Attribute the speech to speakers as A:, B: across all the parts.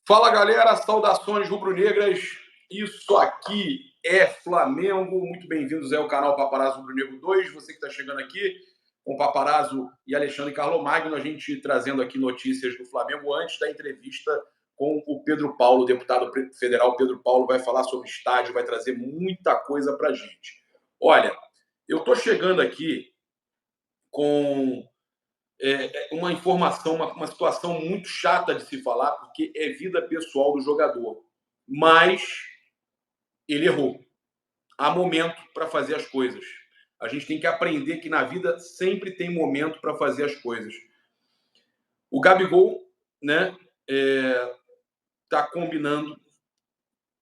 A: Fala galera, saudações rubro-negras. Isso aqui é Flamengo. Muito bem-vindos ao canal Paparazzo Rubro-Negro 2. Você que está chegando aqui com o Paparazzo e Alexandre Carlomagno, a gente trazendo aqui notícias do Flamengo antes da entrevista com o Pedro Paulo, deputado federal Pedro Paulo, vai falar sobre estádio, vai trazer muita coisa para a gente. Olha, eu estou chegando aqui com uma informação, uma situação muito chata de se falar, porque é vida pessoal do jogador. Mas ele errou. Há momento para fazer as coisas. A gente tem que aprender que na vida sempre tem momento para fazer as coisas. O Gabigol, né, tá combinando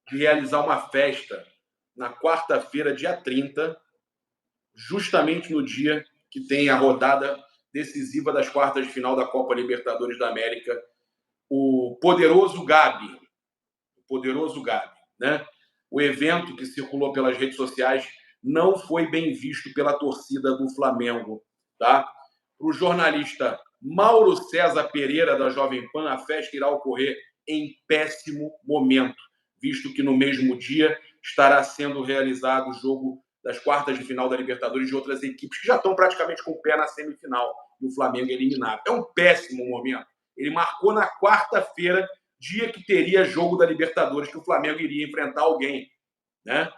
A: de realizar uma festa na quarta-feira, dia 30, justamente no dia que tem a rodada decisiva das quartas de final da Copa Libertadores da América. O poderoso Gabi, né? O evento que circulou pelas redes sociais não foi bem visto pela torcida do Flamengo, tá? Para o jornalista Mauro César Pereira, da Jovem Pan, a festa irá ocorrer em péssimo momento, visto que no mesmo dia estará sendo realizado o jogo das quartas de final da Libertadores de outras equipes que já estão praticamente com o pé na semifinal e o Flamengo eliminado. É um péssimo momento. Ele marcou na quarta-feira, dia que teria jogo da Libertadores, que o Flamengo iria enfrentar alguém, né?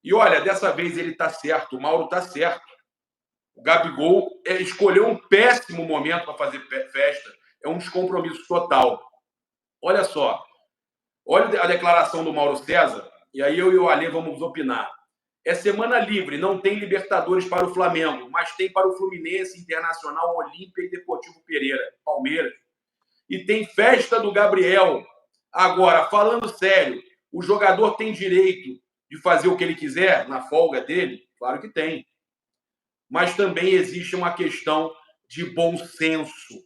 A: E olha, dessa vez ele tá certo, o Mauro tá certo. O Gabigol escolheu um péssimo momento para fazer festa, é um descompromisso total. Olha só, olha a declaração do Mauro César, e aí eu e o Alê vamos opinar. É semana livre, não tem Libertadores para o Flamengo, mas tem para o Fluminense, Internacional, Olímpia e Deportivo Pereira, Palmeiras. E tem festa do Gabriel. Agora, falando sério, o jogador tem direito de fazer o que ele quiser na folga dele? Claro que tem. Mas também existe uma questão de bom senso.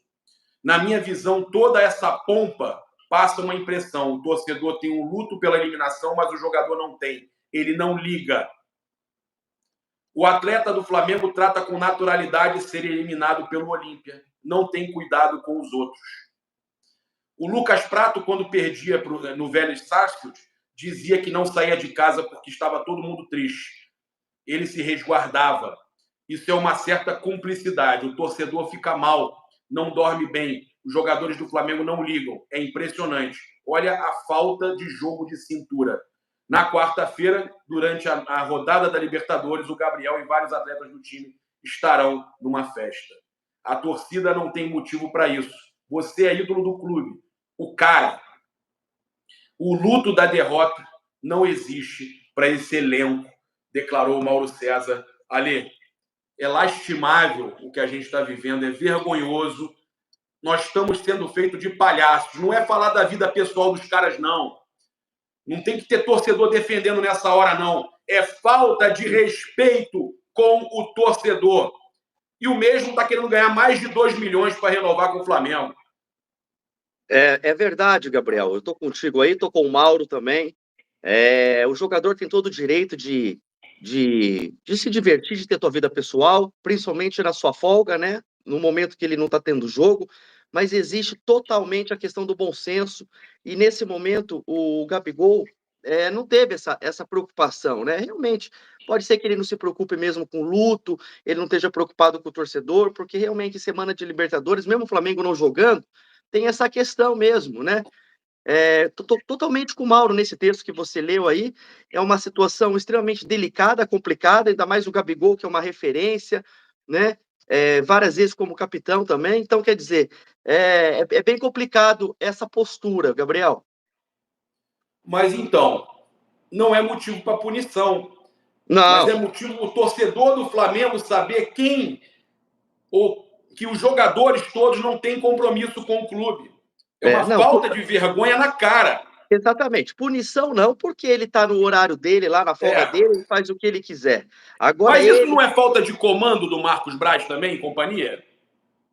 A: Na minha visão, toda essa pompa passa uma impressão. O torcedor tem um luto pela eliminação, mas o jogador não tem. Ele não liga. O atleta do Flamengo trata com naturalidade ser eliminado pelo Olímpia. Não tem cuidado com os outros. O Lucas Prato, quando perdia no Vélez Sarsfield, dizia que não saía de casa porque estava todo mundo triste. Ele se resguardava. Isso é uma certa cumplicidade. O torcedor fica mal, não dorme bem. Os jogadores do Flamengo não ligam. É impressionante. Olha a falta de jogo de cintura. Na quarta-feira, durante a rodada da Libertadores, o Gabriel e vários atletas do time estarão numa festa. A torcida não tem motivo para isso. Você é ídolo do clube. O cara. O luto da derrota não existe para esse elenco, declarou Mauro César. Alê, é lastimável o que a gente está vivendo, é vergonhoso. Nós estamos sendo feitos de palhaços. Não é falar da vida pessoal dos caras, não. Não tem que ter torcedor defendendo nessa hora, não. É falta de respeito com o torcedor. E o mesmo está querendo ganhar mais de 2 milhões para renovar com o Flamengo.
B: É verdade, Gabriel. Eu estou contigo aí, estou com o Mauro também. O jogador tem todo o direito de se divertir, de ter sua vida pessoal, principalmente na sua folga, né? No momento que ele não está tendo jogo, mas existe totalmente a questão do bom senso, e nesse momento o Gabigol não teve essa preocupação, né? Realmente, pode ser que ele não se preocupe mesmo com luto, ele não esteja preocupado com o torcedor, porque realmente semana de Libertadores, mesmo o Flamengo não jogando, tem essa questão mesmo, né? Tô totalmente com o Mauro nesse texto que você leu aí. É uma situação extremamente delicada, complicada, ainda mais o Gabigol, que é uma referência, né? Várias vezes como capitão também. Então, quer dizer, é bem complicado essa postura, Gabriel.
A: Mas então, não é motivo para punição. Mas
B: Não.
A: é motivo o torcedor do Flamengo saber que os jogadores todos não têm compromisso com o clube. É uma
B: Não,
A: falta de vergonha na cara.
B: exatamente. Punição não, porque ele está no horário dele, lá na folga dele, ele faz o que ele quiser. Agora
A: Mas isso
B: ele.
A: não é falta de comando do Marcos Braz também, e companhia?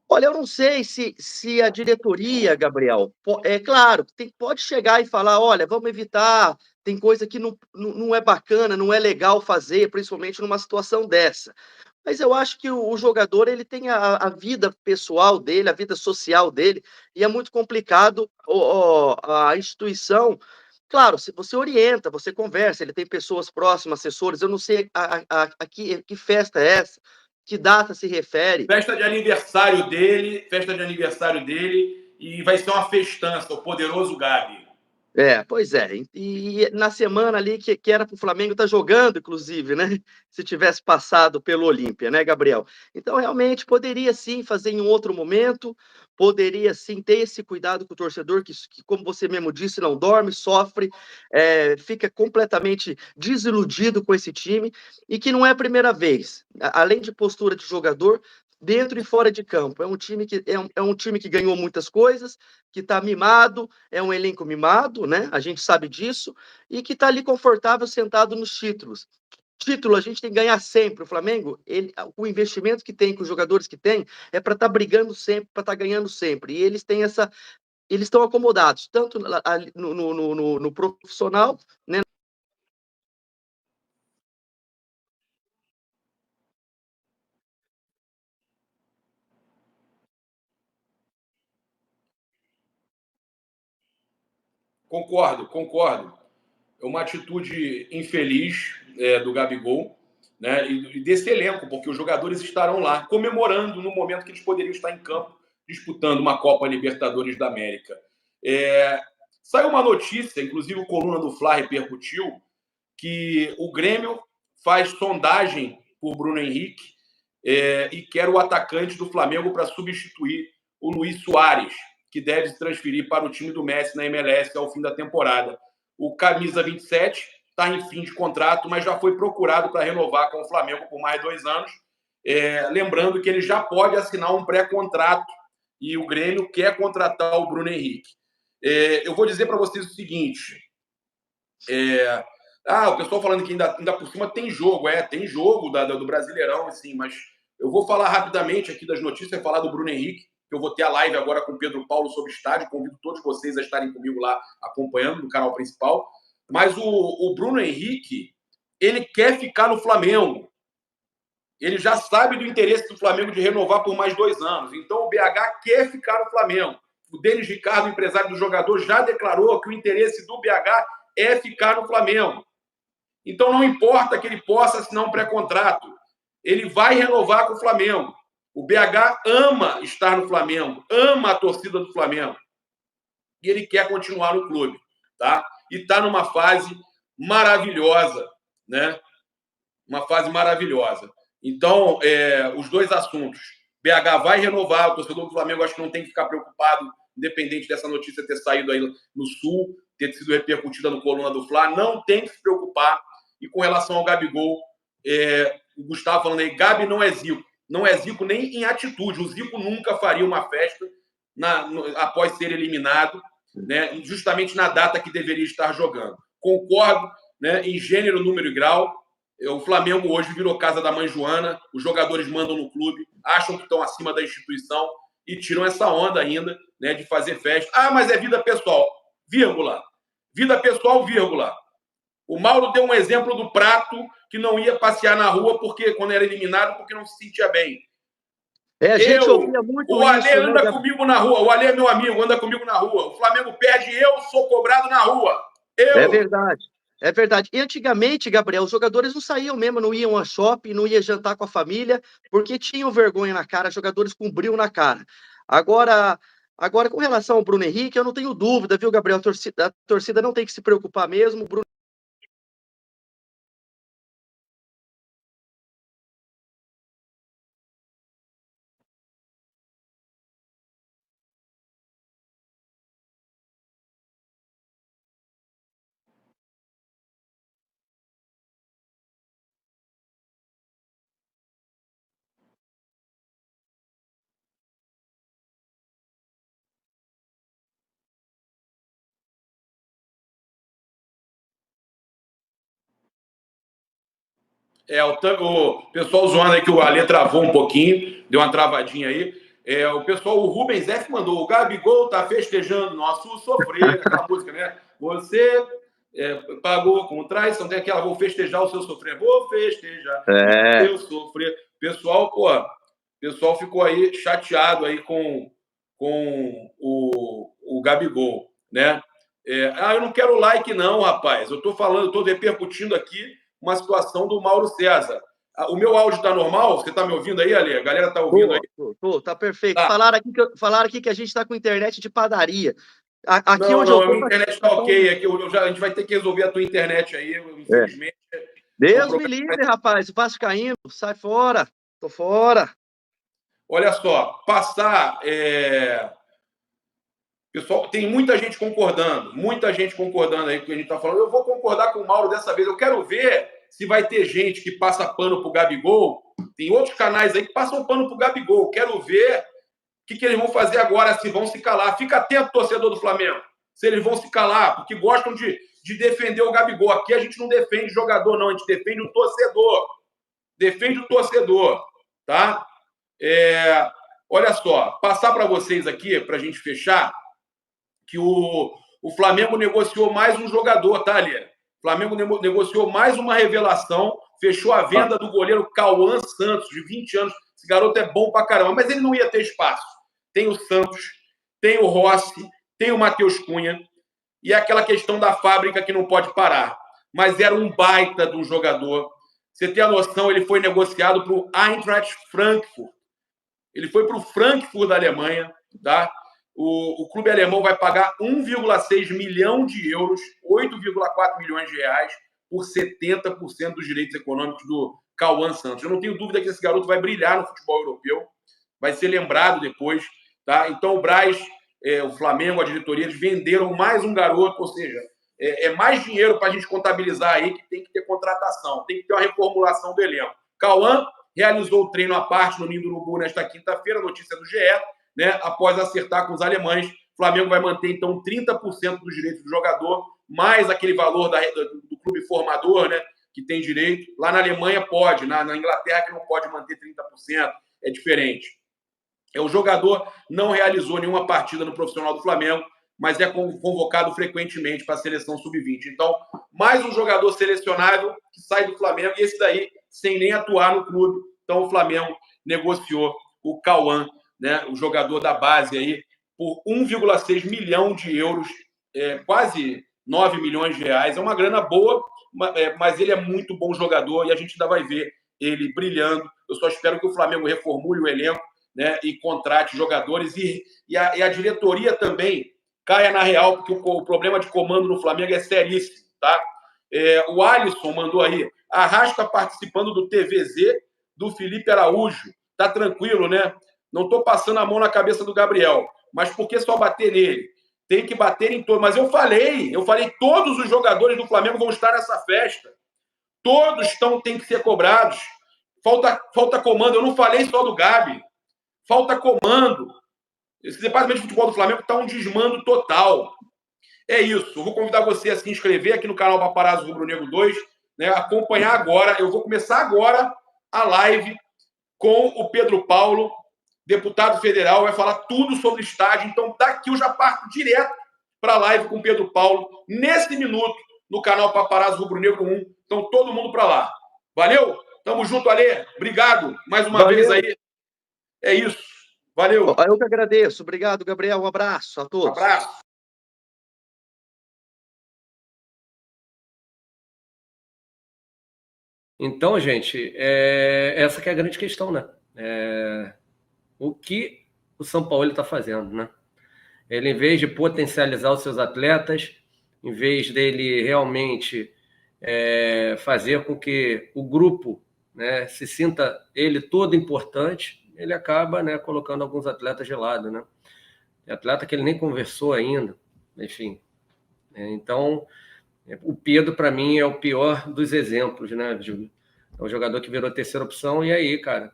B: Olha, eu não sei se a diretoria, Gabriel, é claro, pode chegar e falar, olha, vamos evitar, tem coisa que não é bacana, não é legal fazer, principalmente numa situação dessa. Mas eu acho que o jogador ele tem a vida pessoal dele, a vida social dele, e é muito complicado a instituição. Claro, se você orienta, você conversa, ele tem pessoas próximas, assessores, eu não sei que festa é essa, que data se refere.
A: Festa de aniversário dele, e vai ser uma festança, o poderoso Gabi.
B: Pois é. E na semana ali que era para o Flamengo estar jogando, inclusive, né? Se tivesse passado pelo Olímpia, né, Gabriel? Então, realmente, poderia sim fazer em um outro momento, poderia sim ter esse cuidado com o torcedor, que como você mesmo disse, não dorme, sofre, fica completamente desiludido com esse time, e que não é a primeira vez. Além de postura de jogador, dentro e fora de campo. É um time que ganhou muitas coisas, que está mimado, é um elenco mimado, né? A gente sabe disso, e que está ali confortável sentado nos títulos. Título a gente tem que ganhar sempre. O Flamengo, o investimento que tem, com os jogadores que tem, é para estar brigando sempre, para estar ganhando sempre. E eles têm eles estão acomodados, tanto no profissional, né?
A: Concordo. É uma atitude infeliz do Gabigol, né? E desse elenco, porque os jogadores estarão lá comemorando no momento que eles poderiam estar em campo disputando uma Copa Libertadores da América. Saiu uma notícia, inclusive o Coluna do Fla repercutiu, que o Grêmio faz sondagem por Bruno Henrique e quer o atacante do Flamengo para substituir o Luís Soares, que deve se transferir para o time do Messi na MLS ao fim da temporada. O camisa 27 está em fim de contrato, mas já foi procurado para renovar com o Flamengo por mais 2 anos. Lembrando que ele já pode assinar um pré-contrato e o Grêmio quer contratar o Bruno Henrique. Eu vou dizer para vocês o seguinte: o pessoal falando que ainda por cima tem jogo. Tem jogo do Brasileirão, assim, mas eu vou falar rapidamente aqui das notícias, falar do Bruno Henrique, que eu vou ter a live agora com o Pedro Paulo sobre estádio. Convido todos vocês a estarem comigo lá acompanhando no canal principal. Mas o Bruno Henrique, ele quer ficar no Flamengo. Ele já sabe do interesse do Flamengo de renovar por mais 2 anos. Então o BH quer ficar no Flamengo. O Denis Ricardo, empresário do jogador, já declarou que o interesse do BH é ficar no Flamengo. Então não importa que ele possa assinar um pré-contrato, ele vai renovar com o Flamengo. O BH ama estar no Flamengo, ama a torcida do Flamengo. E ele quer continuar no clube, tá? E está numa fase maravilhosa, né? Uma fase maravilhosa. Então, os dois assuntos. BH vai renovar, o torcedor do Flamengo acho que não tem que ficar preocupado, independente dessa notícia ter saído aí no Sul, ter sido repercutida no Coluna do Fla, não tem que se preocupar. E com relação ao Gabigol, o Gustavo falando aí, Gabi não é Zico. Não é Zico nem em atitude. O Zico nunca faria uma festa após ser eliminado, né, justamente na data que deveria estar jogando. Concordo, né, em gênero, número e grau. O Flamengo hoje virou casa da mãe Joana, os jogadores mandam no clube, acham que estão acima da instituição e tiram essa onda ainda, né, de fazer festa. Mas é vida pessoal, vírgula. Vida pessoal, vírgula. O Mauro deu um exemplo do Prato, que não ia passear na rua quando era eliminado, porque não se sentia bem.
B: A gente ouvia muito
A: o Alê
B: isso,
A: anda
B: né,
A: comigo na rua, o Alê é meu amigo, anda comigo na rua. O Flamengo perde, eu sou cobrado na rua.
B: É verdade. É verdade. E antigamente, Gabriel, os jogadores não saíam mesmo, não iam a shopping, não iam jantar com a família, porque tinham vergonha na cara, jogadores com brilho na cara. Agora, com relação ao Bruno Henrique, eu não tenho dúvida, viu, Gabriel? A torcida não tem que se preocupar mesmo. O Bruno
A: O pessoal zoando aí que o Alê travou um pouquinho, deu uma travadinha aí. O Rubens F mandou, o Gabigol tá festejando nosso sofrer, aquela música, né? Você pagou com traição, tem aquela, vou festejar o seu sofrer, vou festejar o seu sofrer. pessoal ficou aí chateado aí com o Gabigol, né? Eu não quero like não, rapaz. Eu estou repercutindo aqui uma situação do Mauro César. O meu áudio está normal? Você está me ouvindo aí, Ale? A galera está ouvindo aí?
B: Tá perfeito.
A: Tá.
B: Falaram aqui que a gente está com internet de padaria. Aqui
A: não,
B: onde
A: não,
B: eu tô,
A: a minha internet está ok. Aqui, a gente vai ter que resolver a tua internet aí, infelizmente.
B: Deus me livre, rapaz. O Vascaíno, sai fora. Tô fora.
A: Olha só, Pessoal, tem muita gente concordando aí com o que a gente está falando. Eu vou concordar com o Mauro dessa vez. Eu quero ver se vai ter gente que passa pano pro Gabigol. Tem outros canais aí que passam pano pro Gabigol. Quero ver o que eles vão fazer agora, se vão se calar. Fica atento, torcedor do Flamengo, se eles vão se calar, porque gostam de defender o Gabigol. Aqui a gente não defende jogador, não. A gente defende o torcedor. Defende o torcedor, tá? Olha só, passar para vocês aqui, para a gente fechar, que o Flamengo negociou mais um jogador, tá, Lê? O Flamengo negociou mais uma revelação, fechou a venda do goleiro Cauã Santos, de 20 anos. Esse garoto é bom pra caramba, mas ele não ia ter espaço. Tem o Santos, tem o Rossi, tem o Matheus Cunha, e é aquela questão da fábrica que não pode parar. Mas era um baita de um jogador. Você tem a noção, ele foi negociado para o Eintracht Frankfurt. Ele foi para o Frankfurt da Alemanha, tá? O clube alemão vai pagar 1,6 milhão de euros, 8,4 milhões de reais, por 70% dos direitos econômicos do Cauã Santos. Eu não tenho dúvida que esse garoto vai brilhar no futebol europeu, vai ser lembrado depois, tá? Então o Braz, o Flamengo, a diretoria, eles venderam mais um garoto, ou seja, é mais dinheiro para a gente contabilizar aí, que tem que ter contratação, tem que ter uma reformulação do elenco. Cauã realizou o treino à parte no Ninho do Urubu nesta quinta-feira, notícia do GE, né? Após acertar com os alemães. O Flamengo vai manter, então, 30% dos direitos do jogador, mais aquele valor do clube formador, né? Que tem direito. Lá na Alemanha pode, na Inglaterra que não pode manter 30%, é diferente. O jogador não realizou nenhuma partida no profissional do Flamengo, mas é convocado frequentemente para a seleção sub-20. Então, mais um jogador selecionável que sai do Flamengo, e esse daí sem nem atuar no clube. Então, o Flamengo negociou o Cauã, né, o jogador da base aí, por 1,6 milhão de euros, quase 9 milhões de reais. É uma grana boa, mas ele é muito bom jogador e a gente ainda vai ver ele brilhando. Eu só espero que o Flamengo reformule o elenco, né, e contrate jogadores e a diretoria também caia na real, porque o problema de comando no Flamengo é seríssimo, tá? O Alisson mandou aí, Arrasca participando do TVZ do Felipe Araújo. Tá tranquilo, né? Não tô passando a mão na cabeça do Gabriel, mas por que só bater nele? Tem que bater em todos. Mas eu falei, todos os jogadores do Flamengo vão estar nessa festa. Todos têm que ser cobrados. Falta comando. Eu não falei só do Gabi. Falta comando. Esse departamento de futebol do Flamengo está um desmando total. É isso. Eu vou convidar você a se inscrever aqui no canal Paparazzo Rubro Negro 2, né? Acompanhar agora. Eu vou começar agora a live com o Pedro Paulo, deputado federal, vai falar tudo sobre estádio. Então, daqui eu já parto direto para a live com o Pedro Paulo, nesse minuto, no canal Paparazzo Rubro Negro 1. Então, todo mundo para lá. Valeu? Tamo junto, Alê. Obrigado mais uma vez aí. É isso. Valeu.
B: Eu que agradeço. Obrigado, Gabriel. Um abraço a todos.
A: Um abraço.
C: Então, gente, essa que é a grande questão, né? O que o São Paulo está fazendo, né? Ele, em vez de potencializar os seus atletas, em vez dele realmente fazer com que o grupo, né, se sinta ele todo importante, ele acaba, né, colocando alguns atletas de lado, né? Atleta que ele nem conversou ainda, enfim. Então, o Pedro, para mim, é o pior dos exemplos, né? É um jogador que virou terceira opção, e aí, cara,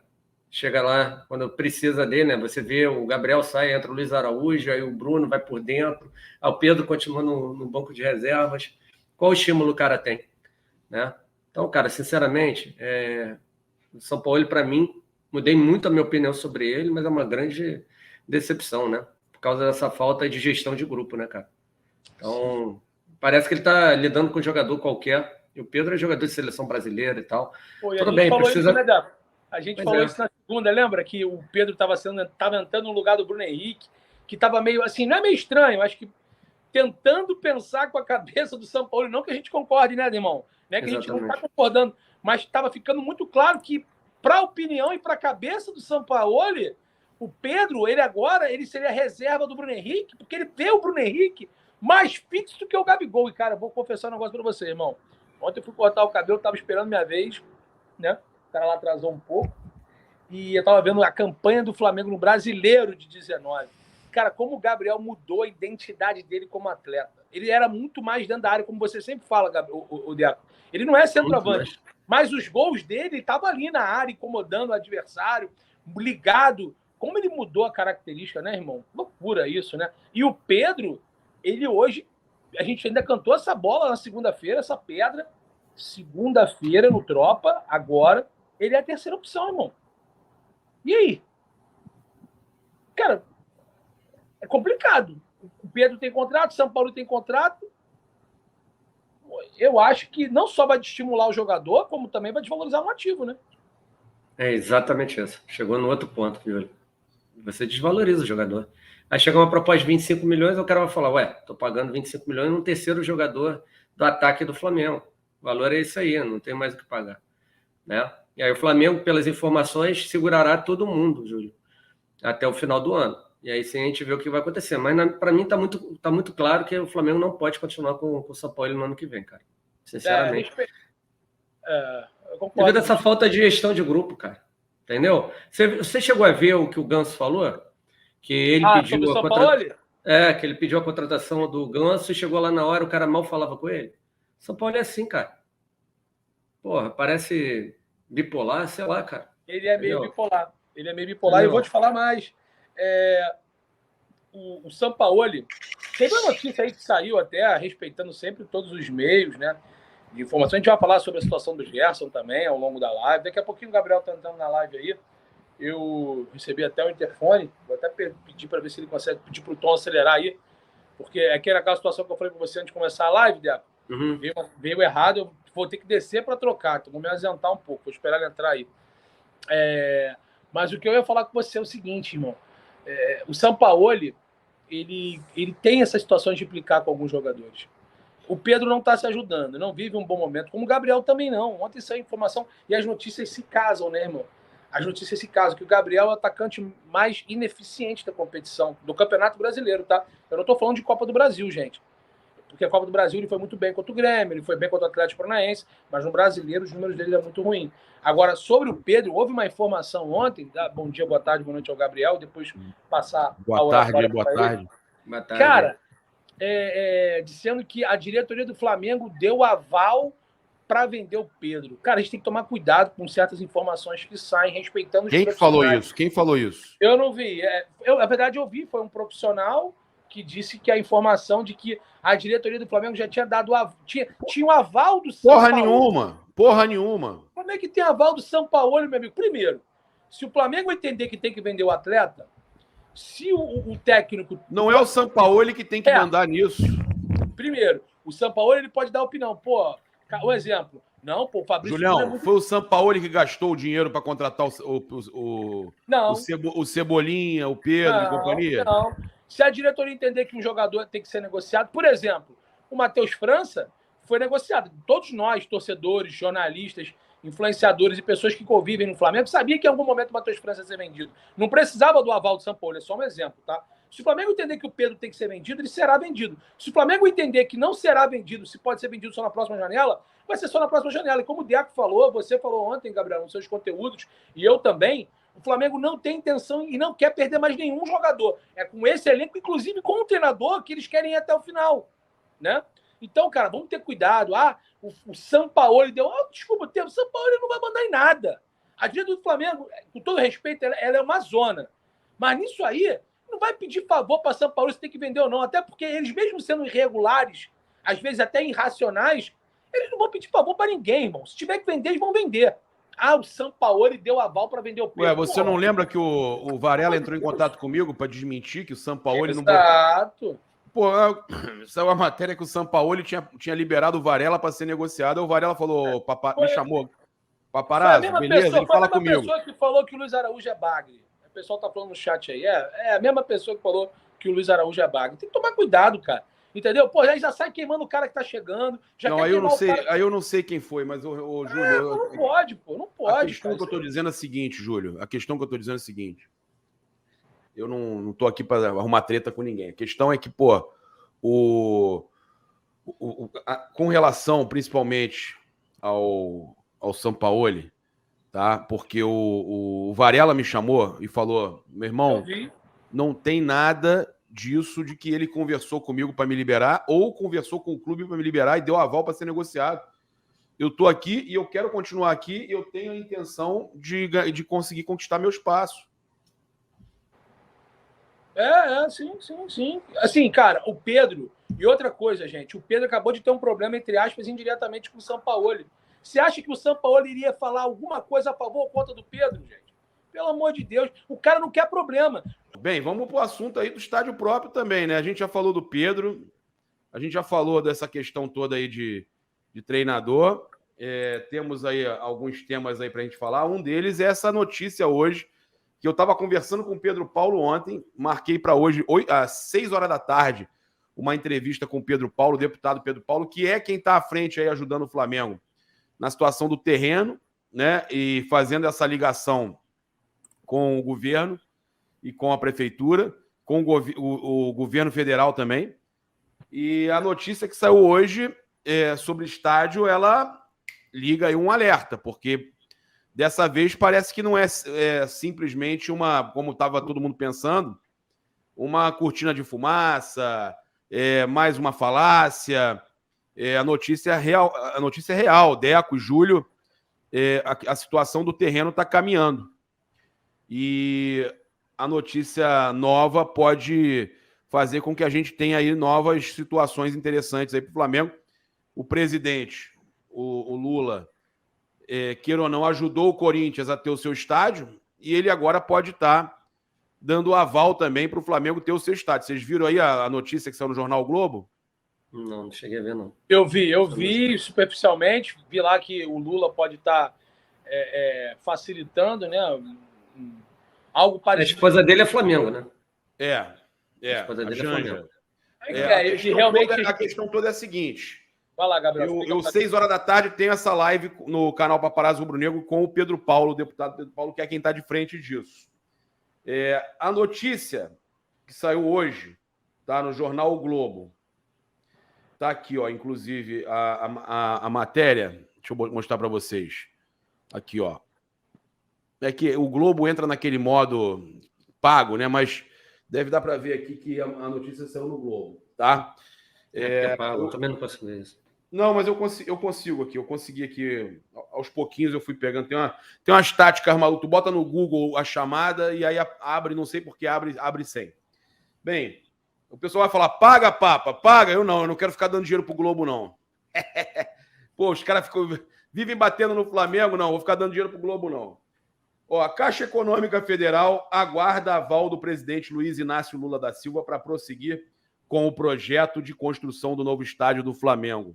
C: chega lá, quando precisa dele, né? Você vê o Gabriel sai, entra o Luiz Araújo, aí o Bruno vai por dentro, o Pedro continua no banco de reservas. Qual estímulo o cara tem, né? Então, cara, sinceramente, o São Paulo, para mim, mudei muito a minha opinião sobre ele, mas é uma grande decepção, né? Por causa dessa falta de gestão de grupo, né, cara? Então, parece que ele tá lidando com um jogador qualquer. E o Pedro é jogador de seleção brasileira e tal.
D: Pô, e
C: tudo bem, precisa...
D: Isso, né, A gente
C: Pois
D: falou
C: é.
D: isso na segunda, lembra? Que o Pedro estava entrando no lugar do Bruno Henrique, que estava meio assim, não é meio estranho, acho que tentando pensar com a cabeça do Sampaoli, não que a gente concorde, né, irmão? Não é que a gente não está concordando, mas estava ficando muito claro que, para a opinião e para a cabeça do Sampaoli, o Pedro, ele seria reserva do Bruno Henrique, porque ele vê o Bruno Henrique mais fixo do que o Gabigol. E, cara, vou confessar um negócio para você, irmão. Ontem eu fui cortar o cabelo, estava esperando minha vez, né? O cara lá atrasou um pouco. E eu estava vendo a campanha do Flamengo no Brasileiro de 19. Cara, como o Gabriel mudou a identidade dele como atleta. Ele era muito mais dentro da área, como você sempre fala, o Deco. Ele não é centroavante, mas os gols dele estavam ali na área, incomodando o adversário, ligado. Como ele mudou a característica, né, irmão? Loucura isso, né? E o Pedro, ele hoje, a gente ainda cantou essa bola na segunda-feira, essa pedra. Segunda-feira no Tropa, agora, ele é a terceira opção, irmão. E aí? Cara, é complicado. O Pedro tem contrato, o São Paulo tem contrato. Eu acho que não só vai estimular o jogador, como também vai desvalorizar um ativo, né?
C: É exatamente isso. Chegou no outro ponto, Júlio. Você desvaloriza o jogador. Aí chega uma proposta de 25 milhões, o cara vai falar, ué, tô pagando 25 milhões num terceiro jogador do ataque do Flamengo. O valor é isso aí, não tem mais o que pagar. Né? E aí o Flamengo, pelas informações, segurará todo mundo, Júlio, até o final do ano. E aí sim a gente vê o que vai acontecer. Mas para mim tá muito claro que o Flamengo não pode continuar com o São Paulo no ano que vem, cara. Sinceramente.
D: Eu concordo.
C: Devido a essa falta de gestão de grupo, cara. Entendeu? Você chegou a ver o que o Ganso falou? Que ele pediu
D: sobre o São Paulo?
C: que ele pediu a contratação do Ganso e chegou lá na hora, o cara mal falava com ele. São Paulo é assim, cara. Porra, parece bipolar, sei lá, cara.
D: Ele é meio bipolar. Ele é meio bipolar. E eu vou te falar mais. O Sampaoli, teve uma notícia aí que saiu até, respeitando sempre todos os meios, né, de informação. A gente vai falar sobre a situação do Gerson também ao longo da live. Daqui a pouquinho o Gabriel tá entrando na live aí. Eu recebi até o interfone. Vou até pedir para ver se ele consegue pedir para o Tom acelerar aí. Porque é aquela situação que eu falei com você antes de começar a live, Deco.
C: Uhum.
D: Veio errado, eu vou ter que descer para trocar. Então vou me ausentar um pouco. Vou esperar ele entrar aí. Mas o que eu ia falar com você é o seguinte, irmão. O Sampaoli, ele tem essas situações de implicar com alguns jogadores. O Pedro não está se ajudando, não vive um bom momento, como o Gabriel também não. Ontem saiu informação e as notícias se casam, né, irmão? As notícias se casam, que o Gabriel é o atacante mais ineficiente da competição, do Campeonato Brasileiro, tá? Eu não estou falando de Copa do Brasil, gente. Porque a Copa do Brasil ele foi muito bem contra o Grêmio, ele foi bem contra o Atlético Paranaense, mas no Brasileiro os números dele é muito ruim. Agora, sobre o Pedro, houve uma informação ontem, tá? Bom dia, boa tarde, boa noite ao Gabriel, depois passar
E: boa tarde.
D: Cara, dizendo que a diretoria do Flamengo deu aval para vender o Pedro. Cara, a gente tem que tomar cuidado com certas informações que saem, respeitando os
E: profissionais. Quem falou isso?
D: Eu não vi. Na verdade, eu vi, foi um profissional que disse que a informação de que a diretoria do Flamengo já tinha dado tinha um aval do São Paulo.
E: Porra nenhuma.
D: Como é que tem aval do São Paulo, meu amigo? Primeiro, se o Flamengo entender que tem que vender o atleta, se o técnico...
E: Não é o São Paulo que tem que mandar nisso.
D: Primeiro, o São Paulo ele pode dar opinião. Pô, um exemplo. Não, pô, o Fabrício...
E: Julião, foi o São Paulo que gastou o dinheiro para contratar o Cebolinha, o Pedro e companhia?
D: Não. Se a diretoria entender que um jogador tem que ser negociado, por exemplo, o Matheus França foi negociado. Todos nós, torcedores, jornalistas, influenciadores e pessoas que convivem no Flamengo, sabia que em algum momento o Matheus França ia ser vendido. Não precisava do aval do São Paulo, é só um exemplo, tá? Se o Flamengo entender que o Pedro tem que ser vendido, ele será vendido. Se o Flamengo entender que não será vendido, se pode ser vendido só na próxima janela, vai ser só na próxima janela. E como o Diaco falou, você falou ontem, Gabriel, nos seus conteúdos, e eu também, o Flamengo não tem intenção e não quer perder mais nenhum jogador. É com esse elenco, inclusive com o treinador, que eles querem ir até o final, né? Então, cara, vamos ter cuidado. O Sampaoli deu... desculpa, o Sampaoli não vai mandar em nada. A diretoria do Flamengo, com todo respeito, ela é uma zona. Mas nisso aí, não vai pedir favor para Sampaoli se tem que vender ou não. Até porque eles, mesmo sendo irregulares, às vezes até irracionais, eles não vão pedir favor para ninguém, irmão. Se tiver que vender, eles vão vender. O Sampaoli deu aval para vender o Pedro.
E: Ué, você não lembra que o Varela entrou em contato comigo para desmentir que o Sampaoli não...
D: Exato.
E: Pô, saiu a matéria que o Sampaoli tinha liberado o Varela para ser negociado. O Varela falou, papai, me chamou. Paparazzo, beleza? Ele fala comigo.
D: Foi a mesma pessoa que falou que o Luiz Araújo é bagre. O pessoal tá falando no chat aí. É a mesma pessoa que falou que o Luiz Araújo é bagre. Tem que tomar cuidado, cara. Entendeu? Pô, já sai queimando o cara que tá chegando.
E: Não, aí eu não sei quem foi, mas o Júlio...
D: Não pode, pô. Não pode.
E: A questão que eu tô dizendo é a seguinte, Júlio. A questão que eu tô dizendo é a seguinte. Eu não tô aqui para arrumar treta com ninguém. A questão é que, pô, com relação, principalmente, ao Sampaoli, tá? Porque o Varela me chamou e falou, meu irmão, não tem nada disso de que ele conversou comigo para me liberar ou conversou com o clube para me liberar e deu aval para ser negociado. Eu estou aqui e eu quero continuar aqui e eu tenho a intenção de conseguir conquistar meu espaço.
D: Sim. Assim, cara, o Pedro... E outra coisa, gente, o Pedro acabou de ter um problema, entre aspas, indiretamente com o Sampaoli. Você acha que o Sampaoli iria falar alguma coisa a favor ou contra do Pedro, gente? Pelo amor de Deus, o cara não quer problema.
E: Bem, vamos pro assunto aí do estádio próprio também, né? A gente já falou do Pedro, a gente já falou dessa questão toda aí de treinador. Temos aí alguns temas aí pra gente falar. Um deles é essa notícia hoje, que eu estava conversando com o Pedro Paulo ontem, marquei para hoje, às 6 horas da tarde, uma entrevista com o Pedro Paulo, o deputado Pedro Paulo, que é quem está à frente aí ajudando o Flamengo na situação do terreno, né? E fazendo essa ligação com o governo e com a prefeitura, com o governo federal também. E a notícia que saiu hoje sobre o estádio, ela liga aí um alerta, porque dessa vez parece que não é simplesmente como estava todo mundo pensando, uma cortina de fumaça, mais uma falácia. A notícia é real. Deco, Júlio, a situação do terreno está caminhando. E a notícia nova pode fazer com que a gente tenha aí novas situações interessantes aí para o Flamengo. O presidente, o Lula, queira ou não, ajudou o Corinthians a ter o seu estádio e ele agora pode estar dando aval também para o Flamengo ter o seu estádio. Vocês viram aí a notícia que saiu no Jornal o Globo?
C: Não cheguei a ver, não.
D: Eu vi superficialmente, vi lá que o Lula pode estar facilitando, né? Algo parecido.
C: A esposa dele é Flamengo, né?
E: A
C: esposa dele é Flamengo.
E: A questão toda é a seguinte.
D: Vai lá, Gabriel.
E: Eu 6 horas da tarde, tenho essa live no canal Paparazzo Rubro Negro com o Pedro Paulo, o deputado Pedro Paulo, que é quem está de frente disso. A notícia que saiu hoje, tá no Jornal O Globo, tá aqui, ó, inclusive a matéria, deixa eu mostrar para vocês. Aqui, ó. É que o Globo entra naquele modo pago, né? Mas deve dar para ver aqui que a notícia saiu no Globo, tá?
C: Pago, eu também não consigo ver isso.
E: Não, mas eu consigo aqui. Eu consegui aqui. Aos pouquinhos eu fui pegando. Tem umas táticas malucas. Tu bota no Google a chamada e aí abre, não sei porque abre sem. Bem, o pessoal vai falar, paga, papa, paga. Eu não quero ficar dando dinheiro pro Globo, não. Pô, os caras vivem batendo no Flamengo, não. Vou ficar dando dinheiro pro Globo, não. Ó, a Caixa Econômica Federal aguarda aval do presidente Luiz Inácio Lula da Silva para prosseguir com o projeto de construção do novo estádio do Flamengo.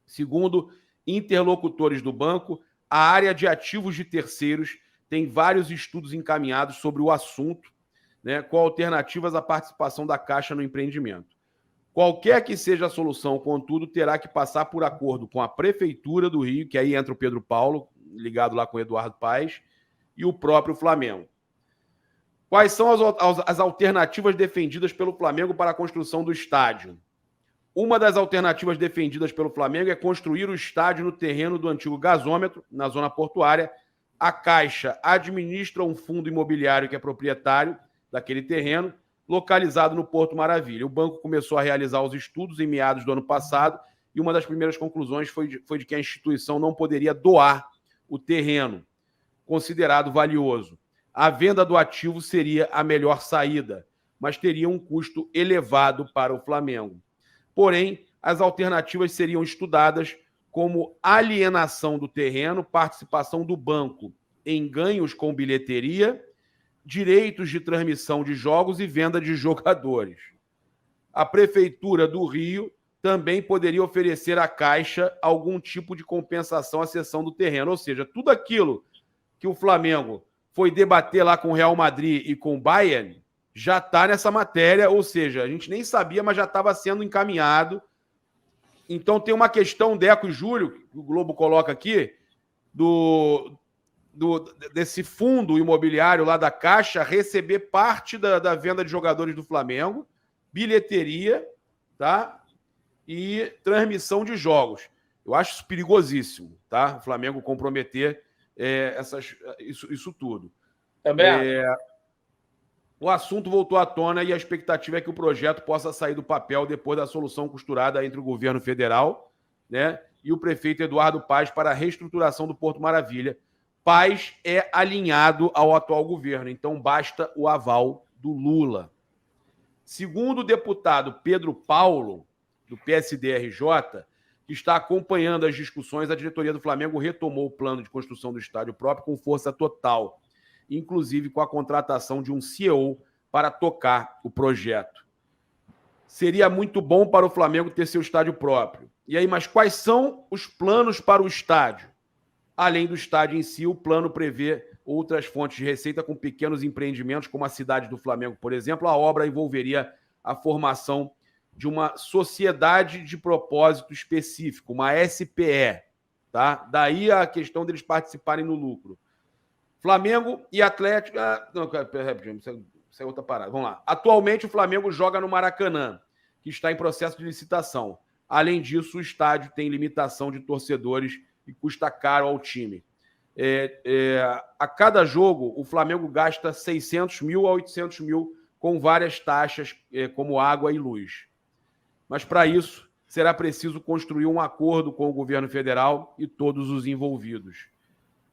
E: Segundo interlocutores do banco, a área de ativos de terceiros tem vários estudos encaminhados sobre o assunto, né, com alternativas à participação da Caixa no empreendimento. Qualquer que seja a solução, contudo, terá que passar por acordo com a Prefeitura do Rio, que aí entra o Pedro Paulo, ligado lá com o Eduardo Paes, e o próprio Flamengo. Quais são as alternativas defendidas pelo Flamengo para a construção do estádio? Uma das alternativas defendidas pelo Flamengo é construir o estádio no terreno do antigo gasômetro, na zona portuária. A Caixa administra um fundo imobiliário que é proprietário daquele terreno, localizado no Porto Maravilha. O banco começou a realizar os estudos em meados do ano passado e uma das primeiras conclusões foi de que a instituição não poderia doar o terreno, considerado valioso. A venda do ativo seria a melhor saída, mas teria um custo elevado para o Flamengo. Porém, as alternativas seriam estudadas como alienação do terreno, participação do banco em ganhos com bilheteria, direitos de transmissão de jogos e venda de jogadores. A Prefeitura do Rio também poderia oferecer à Caixa algum tipo de compensação à cessão do terreno. Ou seja, tudo aquilo que o Flamengo foi debater lá com o Real Madrid e com o Bayern já está nessa matéria, ou seja, a gente nem sabia, mas já estava sendo encaminhado. Então tem uma questão, Deco e Júlio, que o Globo coloca aqui, desse fundo imobiliário lá da Caixa receber parte da venda de jogadores do Flamengo, bilheteria, tá? E transmissão de jogos. Eu acho isso perigosíssimo, tá? O Flamengo comprometer isso tudo.
D: Também
E: o assunto voltou à tona e a expectativa é que o projeto possa sair do papel depois da solução costurada entre o governo federal, né, e o prefeito Eduardo Paes para a reestruturação do Porto Maravilha. Paes é alinhado ao atual governo, então basta o aval do Lula. Segundo o deputado Pedro Paulo, do PSD-RJ, que está acompanhando as discussões, a diretoria do Flamengo retomou o plano de construção do estádio próprio com força total, inclusive com a contratação de um CEO para tocar o projeto. Seria muito bom para o Flamengo ter seu estádio próprio. E aí, mas quais são os planos para o estádio? Além do estádio em si, o plano prevê outras fontes de receita com pequenos empreendimentos, como a cidade do Flamengo, por exemplo. A obra envolveria a formação de uma sociedade de propósito específico, uma SPE, tá? Daí a questão deles participarem no lucro. Flamengo e Atlético... não, isso é outra parada. Vamos lá. Atualmente, o Flamengo joga no Maracanã, que está em processo de licitação. Além disso, o estádio tem limitação de torcedores e custa caro ao time. A cada jogo, o Flamengo gasta 600 mil a 800 mil com várias taxas, como água e luz. Mas, para isso, será preciso construir um acordo com o governo federal e todos os envolvidos.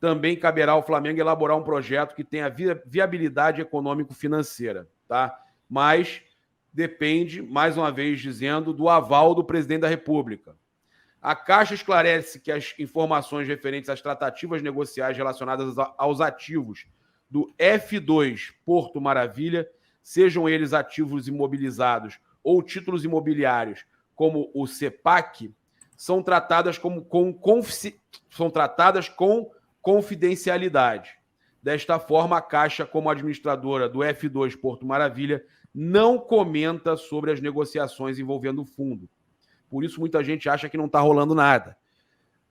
E: Também caberá ao Flamengo elaborar um projeto que tenha viabilidade econômico-financeira, tá? Mas depende, mais uma vez dizendo, do aval do presidente da República. A Caixa esclarece que as informações referentes às tratativas negociais relacionadas aos ativos do F2 Porto Maravilha, sejam eles ativos imobilizados ou títulos imobiliários, como o CEPAC, são tratadas com confidencialidade. Desta forma, a Caixa, como administradora do F2 Porto Maravilha, não comenta sobre as negociações envolvendo o fundo. Por isso, muita gente acha que não está rolando nada.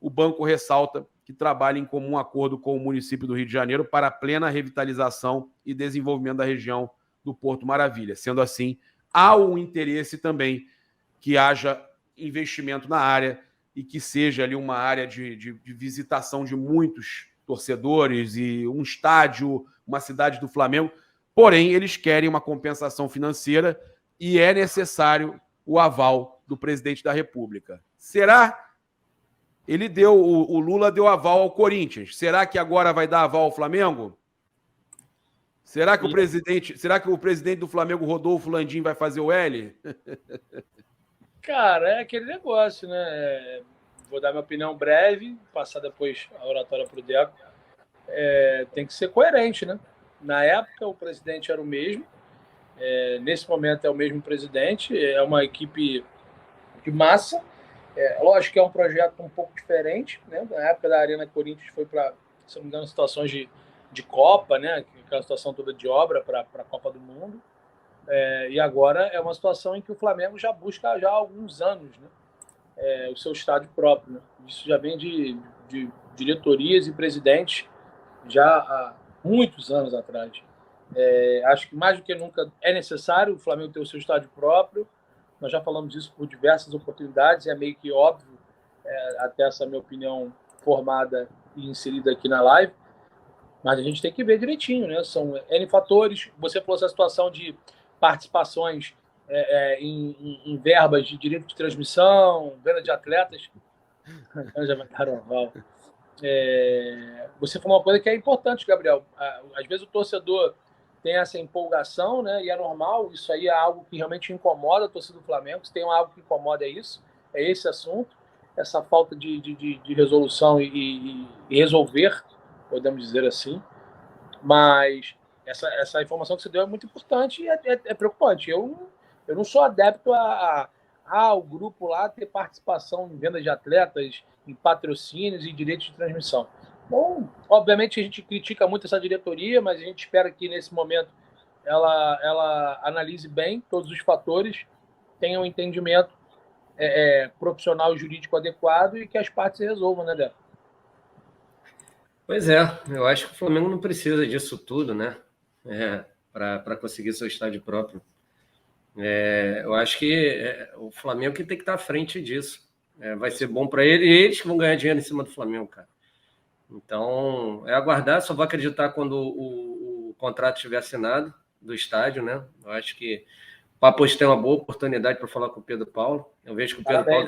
E: O banco ressalta que trabalha em comum acordo com o município do Rio de Janeiro para a plena revitalização e desenvolvimento da região do Porto Maravilha. Sendo assim, há um interesse também que haja investimento na área e que seja ali uma área de visitação de muitos torcedores e um estádio, uma cidade do Flamengo. Porém, eles querem uma compensação financeira e é necessário o aval do presidente da República. Será? O Lula deu aval ao Corinthians. Será que agora vai dar aval ao Flamengo? Será que o presidente do Flamengo, Rodolfo Landim, vai fazer o L?
D: Cara, é aquele negócio, né? Vou dar minha opinião breve, passar depois a oratória para o Deco. Tem que ser coerente, né? Na época, o presidente era o mesmo. Nesse momento, é o mesmo presidente. É uma equipe de massa. Lógico que é um projeto um pouco diferente, né? Na época da Arena Corinthians foi para, se não me engano, situações de Copa, né? Aquela situação toda de obra para a Copa do Mundo. E agora é uma situação em que o Flamengo já busca já há alguns anos, né? O seu estádio próprio, né? Isso já vem de diretorias e presidentes já há muitos anos atrás. Acho que mais do que nunca é necessário o Flamengo ter o seu estádio próprio. Nós já falamos disso por diversas oportunidades, é meio que óbvio, até essa minha opinião formada e inserida aqui na live, mas a gente tem que ver direitinho, né? São N fatores. Você falou essa situação de participações em verbas de direito de transmissão, venda de atletas. Já mandaram aval. Você falou uma coisa que é importante, Gabriel. Às vezes o torcedor tem essa empolgação, né? E é normal, isso aí é algo que realmente incomoda a torcida do Flamengo. Se tem algo que incomoda, é esse assunto, essa falta de resolução e resolver, podemos dizer assim. Mas essa informação que você deu é muito importante e é preocupante. Eu não sou adepto a o grupo lá ter participação em venda de atletas, em patrocínios e direitos de transmissão. Bom, obviamente a gente critica muito essa diretoria, mas a gente espera que nesse momento ela analise bem todos os fatores, tenha um entendimento profissional e jurídico adequado e que as partes se resolvam, né, Débora?
C: Pois é, eu acho que o Flamengo não precisa disso tudo, né? Para conseguir seu estádio próprio. Eu acho que o Flamengo que tem que estar à frente disso. Vai ser bom para ele e eles que vão ganhar dinheiro em cima do Flamengo, cara. Então, aguardar, só vou acreditar quando o contrato estiver assinado do estádio, né? Eu acho que o Papos tem uma boa oportunidade para falar com o Pedro Paulo. Eu vejo que o Pedro Paulo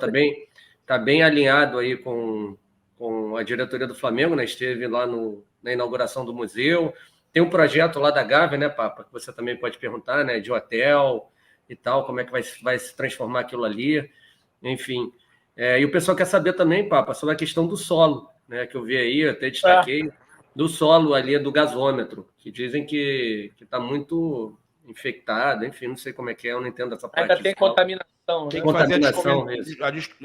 C: tá bem alinhado aí com a diretoria do Flamengo, né? Esteve lá na inauguração do museu. Tem um projeto lá da Gávea, né, Papa? Que você também pode perguntar, né? De hotel e tal, como é que vai se transformar aquilo ali. Enfim. E o pessoal quer saber também, Papa, sobre a questão do solo, né? Que eu vi aí, eu até destaquei, do solo ali do gasômetro, que dizem que está muito infectado, enfim, não sei como é que é, eu não entendo essa parte.
D: Ainda tem contaminação, né?
E: Tem que fazer
C: Contaminação,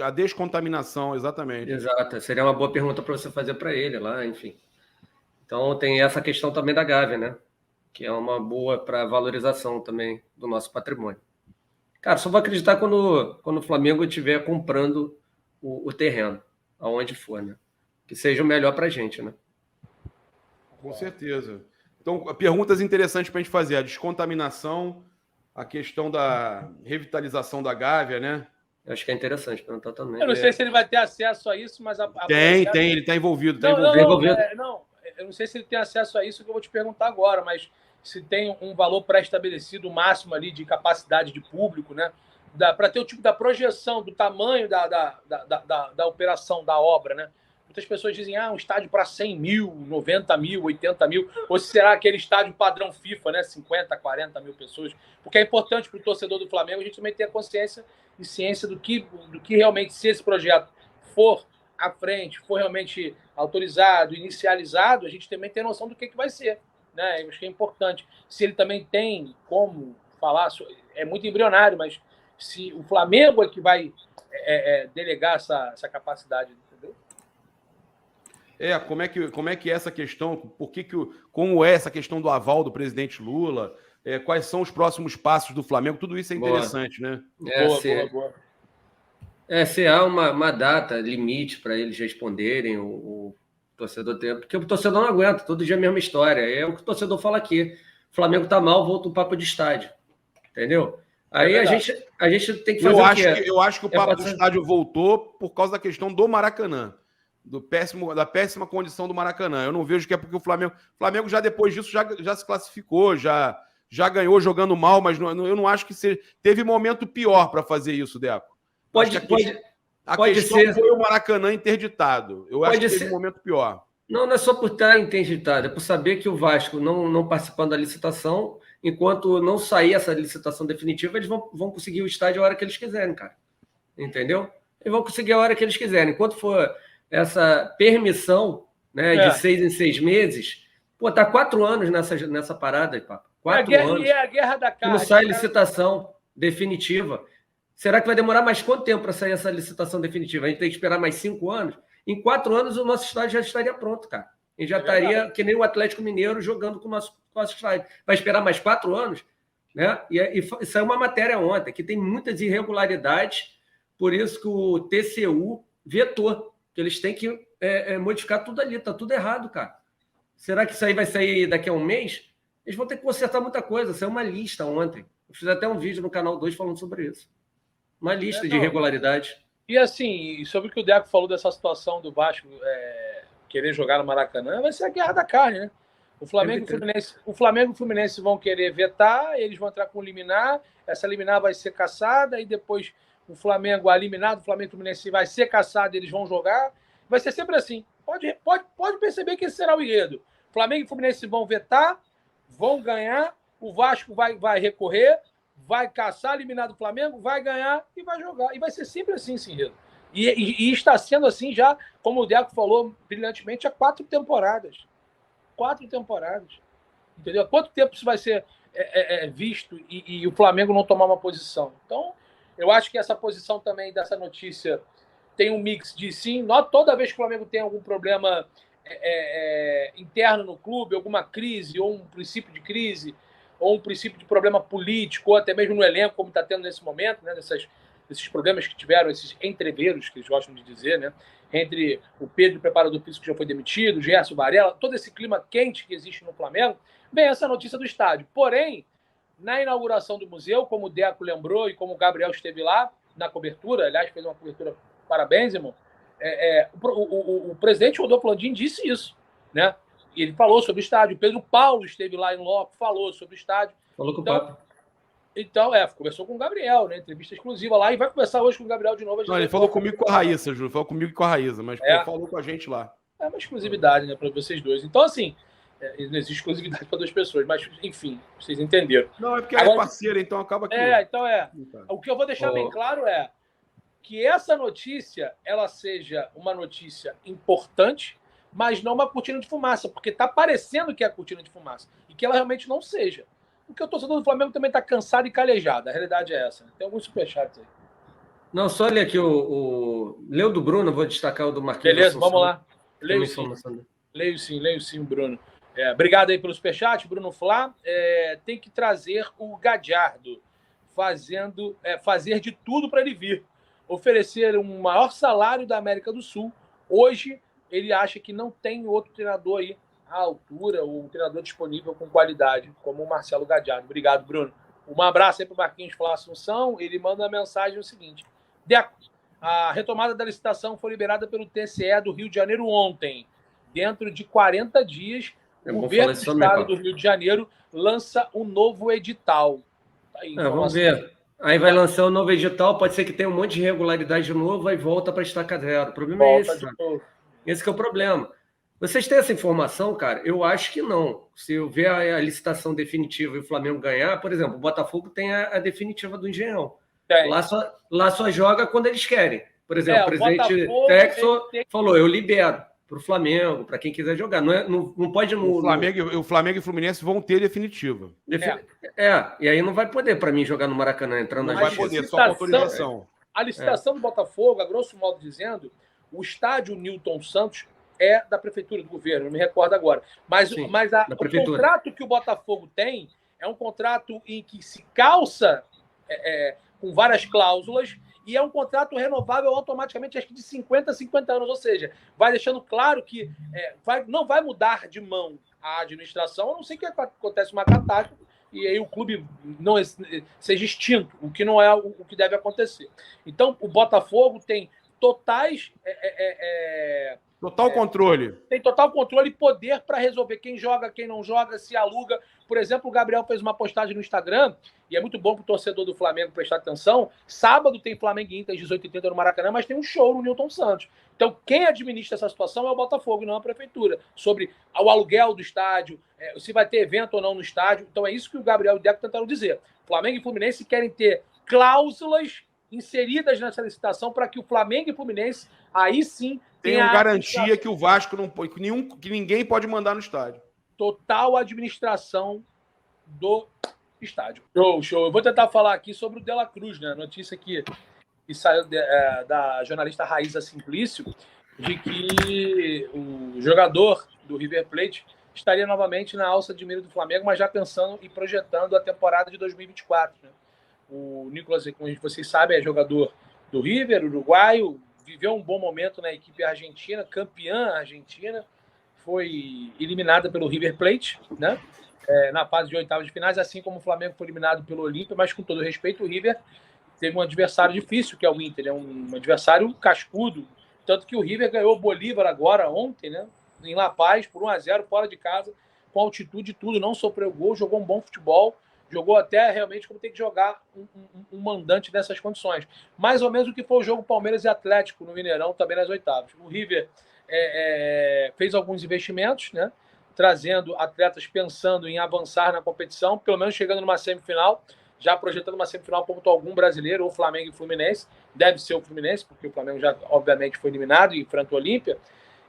E: a descontaminação, exatamente.
C: Exato, seria uma boa pergunta para você fazer para ele lá, enfim. Então tem essa questão também da Gávea, né? Que é uma boa para valorização também do nosso patrimônio. Cara, só vou acreditar quando o Flamengo estiver comprando o terreno, aonde for, né? Que seja o melhor para a gente, né?
E: Com certeza. Então, perguntas interessantes para a gente fazer. A descontaminação, a questão da revitalização da Gávea, né?
C: Eu acho que é interessante perguntar também.
D: Eu não sei se ele vai ter acesso a isso, mas...
E: Tem, ele está envolvido.
D: Não, eu não sei se ele tem acesso a isso, que eu vou te perguntar agora, mas se tem um valor pré-estabelecido máximo ali de capacidade de público, né? Para ter o tipo da projeção, do tamanho da operação, da obra, né? Muitas pessoas dizem, um estádio para 100 mil, 90 mil, 80 mil, ou se será aquele estádio padrão FIFA, né? 50, 40 mil pessoas, porque é importante para o torcedor do Flamengo a gente também ter a consciência e ciência do que realmente, se esse projeto for à frente, for realmente autorizado, inicializado, a gente também tem noção do que vai ser, né? Eu acho que é importante. Se ele também tem como falar, é muito embrionário, mas se o Flamengo é que vai delegar essa capacidade, entendeu?
E: Como é que é essa questão? Como é essa questão do aval do presidente Lula? Quais são os próximos passos do Flamengo? Tudo isso é interessante, né?
D: Boa.
C: Se há uma data limite para eles responderem, o torcedor tem. Porque o torcedor não aguenta, todo dia a mesma história. É o que o torcedor fala aqui. O Flamengo tá mal, volta o papo de estádio. Entendeu? Aí a gente tem que fazer
E: eu acho que o papo do estádio voltou por causa da questão do Maracanã. Da péssima condição do Maracanã. Eu não vejo que é porque o Flamengo já depois disso já se classificou, já ganhou jogando mal, mas eu não acho que teve momento pior para fazer isso, Deco. A questão foi o Maracanã interditado. Eu acho que teve um momento pior.
C: Não é só por estar interditado, é por saber que o Vasco não participando da licitação, enquanto não sair essa licitação definitiva, eles vão conseguir o estádio a hora que eles quiserem, cara. Entendeu? Eles vão conseguir a hora que eles quiserem. Enquanto for essa permissão, né, de 6 em 6 meses, tá 4 anos nessa parada, papo. 4 anos.
D: E é a guerra da carne.
C: Não sai licitação definitiva. Será que vai demorar mais quanto tempo para sair essa licitação definitiva? A gente tem que esperar mais 5 anos? Em 4 anos, o nosso estádio já estaria pronto, cara. A gente já estaria que nem o Atlético Mineiro jogando com o nosso estádio. Vai esperar mais 4 anos? Né? E saiu uma matéria ontem que tem muitas irregularidades, por isso que o TCU vetou, que eles têm que modificar tudo ali. Está tudo errado, cara. Será que isso aí vai sair daqui a um mês? Eles vão ter que consertar muita coisa. Saiu uma lista ontem. Eu fiz até um vídeo no Canal 2 falando sobre isso. Uma lista de irregularidades.
D: E assim, sobre o que o Deco falou dessa situação do Vasco querer jogar no Maracanã, vai ser a guerra da carne, né? O Flamengo e o Fluminense vão querer vetar, eles vão entrar com liminar, essa liminar vai ser cassada, e depois o Flamengo, a liminar do Flamengo e o Fluminense vai ser cassada, eles vão jogar. Vai ser sempre assim. Pode perceber que esse será o enredo. Flamengo e Fluminense vão vetar, vão ganhar, o Vasco vai recorrer, vai caçar a liminar do Flamengo, vai ganhar e vai jogar. E vai ser sempre assim esse enredo. E está sendo assim já, como o Deco falou brilhantemente, há 4 temporadas. 4 temporadas. Entendeu? Há quanto tempo isso vai ser visto e o Flamengo não tomar uma posição? Então, Eu acho que essa posição também dessa notícia tem um mix de sim, toda vez que o Flamengo tem algum problema interno no clube, alguma crise, ou um princípio de crise, ou um princípio de problema político, ou até mesmo no elenco, como está tendo nesse momento, né, desses problemas que tiveram, esses entreveros que eles gostam de dizer, né, entre o Pedro, o preparador físico, que já foi demitido, o Gerson Varela, todo esse clima quente que existe no Flamengo, vem essa notícia do estádio. Porém, na inauguração do museu, como o Deco lembrou e como o Gabriel esteve lá na cobertura, aliás, fez uma cobertura, parabéns, irmão, o presidente Rodolfo Landim disse isso, né? Ele falou sobre o estádio. O Pedro Paulo esteve lá em loco, falou sobre o estádio.
C: Falou com o Papo.
D: Então, conversou com o Gabriel, né? Entrevista exclusiva lá, e vai conversar hoje com o Gabriel de novo.
E: Não, ele falou comigo e com a Raíssa, Júlio. Falou comigo e com a Raíssa, mas falou com a gente lá.
D: É uma exclusividade, né, para vocês dois. Então, assim, não existe exclusividade para duas pessoas, mas, enfim, vocês entenderam.
E: Não, é porque ela é parceira, então acaba aqui.
D: O que eu vou deixar bem claro é que essa notícia, ela seja uma notícia importante, mas não uma cortina de fumaça, porque está parecendo que é a cortina de fumaça, e que ela realmente não seja. Porque o torcedor do Flamengo também está cansado e calejado. A realidade é essa. Tem alguns superchats aí.
C: Não, só olha aqui leu do Bruno, vou destacar o do Marquinhos.
D: Beleza, vamos lá. Leio sim, Bruno. Obrigado aí pelo superchat, Bruno Flá. Tem que trazer o Gadiardo, fazer de tudo para ele vir. Oferecer um maior salário da América do Sul. Hoje, ele acha que não tem outro treinador aí à altura, ou um treinador disponível com qualidade, como o Marcelo Gadiardo. Obrigado, Bruno. Um abraço aí para o Marquinhos Flá Assunção. Ele manda uma mensagem o seguinte: Deco, a retomada da licitação foi liberada pelo TCE do Rio de Janeiro ontem. Dentro de 40 dias, o governo do estado do Rio de Janeiro lança um novo edital. Tá aí,
C: vamos ver. Aí vai lançar um novo edital, pode ser que tenha um monte de irregularidade de novo, aí volta para estaca zero. O problema é esse. Esse que é o problema. Vocês têm essa informação, cara? Eu acho que não. Se eu ver a licitação definitiva e o Flamengo ganhar, por exemplo, o Botafogo tem a definitiva do Engenhão. Lá só joga quando eles querem. Por exemplo, o presidente Texo falou, eu libero para o Flamengo, para quem quiser jogar. Não pode...
E: O Flamengo e o Fluminense vão ter definitiva.
C: E aí não vai poder, para mim, jogar no Maracanã, entrando
E: na justiça. Não vai poder, só com autorização.
D: A licitação do Botafogo, a grosso modo dizendo, o estádio Newton Santos é da prefeitura, do governo, não me recordo agora. Mas o contrato que o Botafogo tem é um contrato em que se calça com várias cláusulas, e é um contrato renovável automaticamente, acho que de 50 a 50 anos, ou seja, vai deixando claro que não vai mudar de mão a administração, a não ser que acontece uma catástrofe e aí o clube não seja extinto, o que não é o que deve acontecer. Então, o Botafogo tem
E: total controle.
D: Tem total controle e poder para resolver quem joga, quem não joga, se aluga. Por exemplo, o Gabriel fez uma postagem no Instagram, e é muito bom para o torcedor do Flamengo prestar atenção. Sábado tem Flamengo e Inter às 18h30 no Maracanã, mas tem um show no Newton Santos. Então, quem administra essa situação é o Botafogo e não a prefeitura. Sobre o aluguel do estádio, se vai ter evento ou não no estádio. Então, é isso que o Gabriel e o Deco tentaram dizer. Flamengo e Fluminense querem ter cláusulas inseridas nessa licitação para que o Flamengo e o Fluminense, aí sim,
E: tenham garantia que o Vasco não pode, que ninguém pode mandar no estádio.
D: Total administração do estádio. Show. Eu vou tentar falar aqui sobre o De La Cruz, né? A notícia que saiu da jornalista Raíssa Simplício, de que o jogador do River Plate estaria novamente na alça de mira do Flamengo, mas já pensando e projetando a temporada de 2024, né? O Nicolas, como vocês sabem, é jogador do River, uruguaio, viveu um bom momento na equipe argentina, campeã argentina, foi eliminada pelo River Plate, né? Na fase de oitavas de finais, assim como o Flamengo foi eliminado pelo Olímpia, mas com todo respeito, o River teve um adversário difícil, que é o Inter, um adversário cascudo, tanto que o River ganhou o Bolívar agora, ontem, né? Em La Paz, por 1-0, fora de casa, com altitude e tudo, não sofreu gol, jogou um bom futebol, jogou até realmente como tem que jogar um mandante nessas condições. Mais ou menos o que foi o jogo Palmeiras e Atlético no Mineirão, também nas oitavas. O River fez alguns investimentos, né? Trazendo atletas pensando em avançar na competição, pelo menos chegando numa semifinal, já projetando uma semifinal contra algum brasileiro, ou Flamengo e Fluminense. Deve ser o Fluminense, porque o Flamengo já, obviamente, foi eliminado e enfrenta o Olímpia.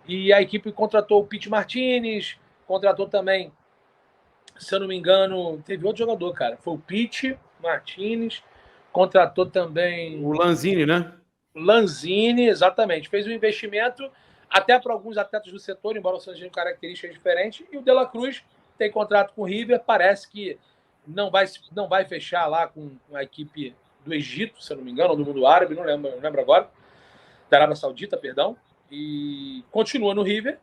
D: E a equipe contratou o Pete Martinez, contratou também, se eu não me engano, teve outro jogador, cara. Foi o Pete Martinez, Contratou também
E: O Lanzini, né?
D: Lanzini, exatamente. Fez um investimento até para alguns atletas do setor, embora sejam características diferentes. E o De La Cruz tem contrato com o River. Parece que não vai fechar lá com a equipe do Egito, se eu não me engano, ou do mundo árabe, não lembro agora. Da Arábia Saudita, perdão. E continua no River,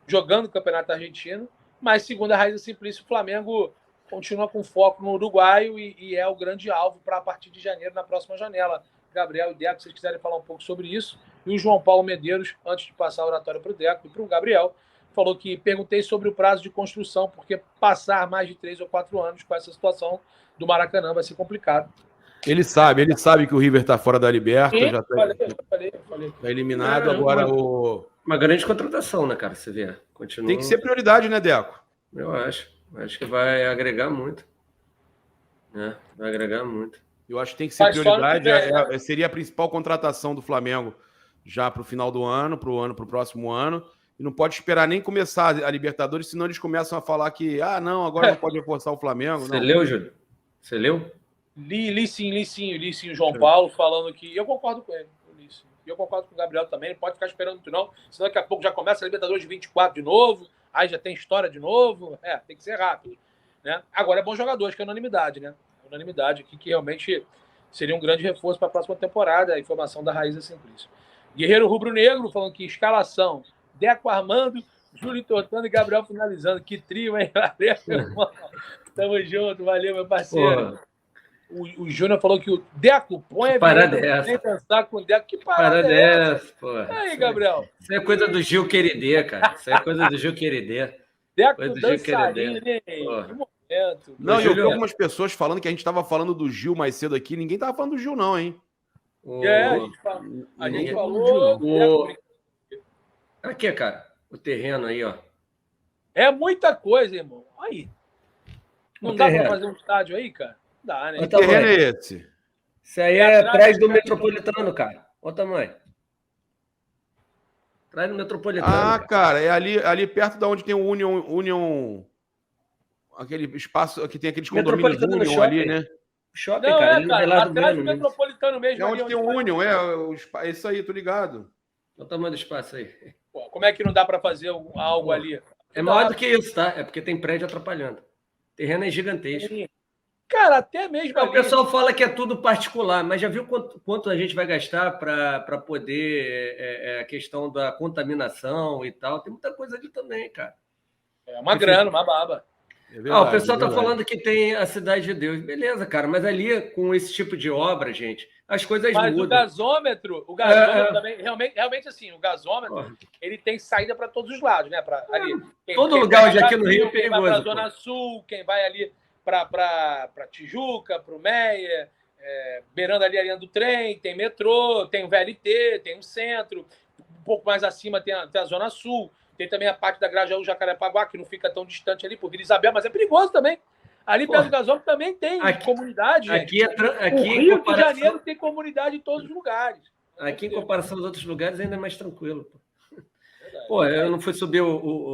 D: jogando o Campeonato Argentino. Mas, segundo a Raíssa Simplício, o Flamengo continua com foco no uruguaio e é o grande alvo para a partir de janeiro, na próxima janela. Gabriel e Deco, se vocês quiserem falar um pouco sobre isso. E o João Paulo Medeiros, antes de passar a oratória para o Deco e para o Gabriel, falou que perguntei sobre o prazo de construção, porque passar mais de 3 ou 4 anos com essa situação do Maracanã vai ser complicado.
E: Ele sabe que o River está fora da Libertadores,
D: Sim,
E: já
D: falei.
E: tá eliminado, agora
C: Uma grande contratação, né, cara? Você vê. Continua...
E: Tem que ser prioridade, né, Deco?
C: Eu acho. Acho que vai agregar muito. Vai agregar muito.
E: Eu acho que tem que ser prioridade. Seria a principal contratação do Flamengo já para o final do ano, para o próximo ano. E não pode esperar nem começar a Libertadores, senão eles começam a falar que, não, agora não pode reforçar o Flamengo.
C: Você leu, Júlio? Você leu?
D: Li sim, o João Paulo falando que... Eu concordo com ele. E eu concordo com o Gabriel também. Não pode ficar esperando muito, não. Senão daqui a pouco já começa a Libertadores de 24 de novo. Aí já tem história de novo. Tem que ser rápido. Né? Agora é bom jogador, acho que é unanimidade, né? Unanimidade aqui, que realmente seria um grande reforço para a próxima temporada. A informação da Raíssa Simplício. Guerreiro Rubro-Negro falando que escalação: Deco armando, Júlio tortando e Gabriel finalizando. Que trio, hein? Valeu, meu irmão. Tamo junto, valeu, meu parceiro. O Júnior falou que o Deco põe a
C: parada
D: sem pensar com o Deco. Que
C: parada é essa, pô?
D: Aí, Gabriel.
C: Isso é coisa do Gil Queridê, cara. Isso é coisa do Gil Queridê.
D: Deco dançarino, hein?
E: Não, eu vi algumas pessoas falando que a gente estava falando do Gil mais cedo aqui. Ninguém estava falando do Gil, não, hein?
D: A gente falou...
C: Aqui, cara. O terreno aí, ó.
D: É muita coisa, irmão. Aí. Não dá para fazer um estádio aí, cara? Dá, né?
E: Que terreno é esse?
C: Isso aí é atrás do Metropolitano, cara. Olha o tamanho. Atrás do Metropolitano.
E: Cara, é ali perto da onde tem o Union... Aquele espaço que tem aqueles condomínios Union ali, né?
C: Shopping, não, cara.
D: Atrás do Metropolitano mesmo.
E: É onde tem o Union, é isso aí, tô ligado.
C: Olha o tamanho do espaço aí.
D: Pô, como é que não dá para fazer algo ali?
C: É maior do que isso, tá? É porque tem prédio atrapalhando. O terreno é gigantesco.
D: Cara, até mesmo
C: o pessoal fala que é tudo particular, mas já viu quanto a gente vai gastar para poder a questão da contaminação e tal? Tem muita coisa ali também, cara.
D: É uma grana, uma baba.
C: O pessoal está falando que tem a Cidade de Deus. Beleza, cara, mas ali, com esse tipo de obra, gente, as coisas mudam. Mas
D: o gasômetro também, realmente assim, o gasômetro, ele tem saída para todos os lados, né?
C: Todo lugar hoje aqui no Rio é perigoso.
D: Quem vai para a Zona Sul, quem vai ali para Tijuca, para o Meia, beirando ali a linha do trem, tem metrô, tem o VLT, tem o centro, um pouco mais acima tem a Zona Sul. Tem também a parte da Grajaú, Jacarepaguá, que não fica tão distante ali por Vila Isabel, mas é perigoso também. Ali perto do gasômetro também tem comunidade.
C: Aqui
D: o Rio de Janeiro tem comunidade em todos os lugares.
C: Aqui, em comparação aos outros lugares, ainda é mais tranquilo. Eu não fui subir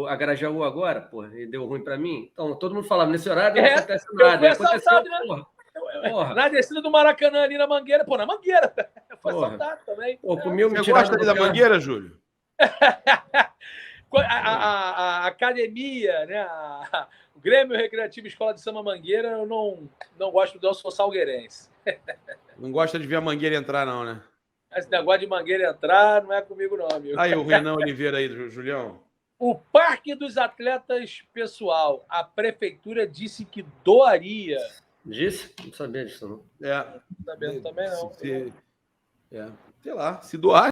C: a Grajaú agora, e deu ruim para mim. Então, todo mundo falava, nesse horário não acontece nada.
D: Aconteceu, na descida do Maracanã, ali na Mangueira. Na Mangueira. Foi assaltado também.
E: Você gosta ali da Mangueira, Júlio?
D: A academia, né? O Grêmio Recreativo Escola de Samba Mangueira, eu não gosto, eu sou salgueirense.
E: Não gosta de ver a Mangueira entrar, não, né?
D: Esse negócio de Mangueira entrar não é comigo, não, amigo.
E: Aí, o Renan Oliveira aí, Julião.
D: O Parque dos Atletas Pessoal, a prefeitura disse que doaria.
C: Disse? Não sabia disso, não.
D: Não sabendo também, não.
E: Sei lá, se doar.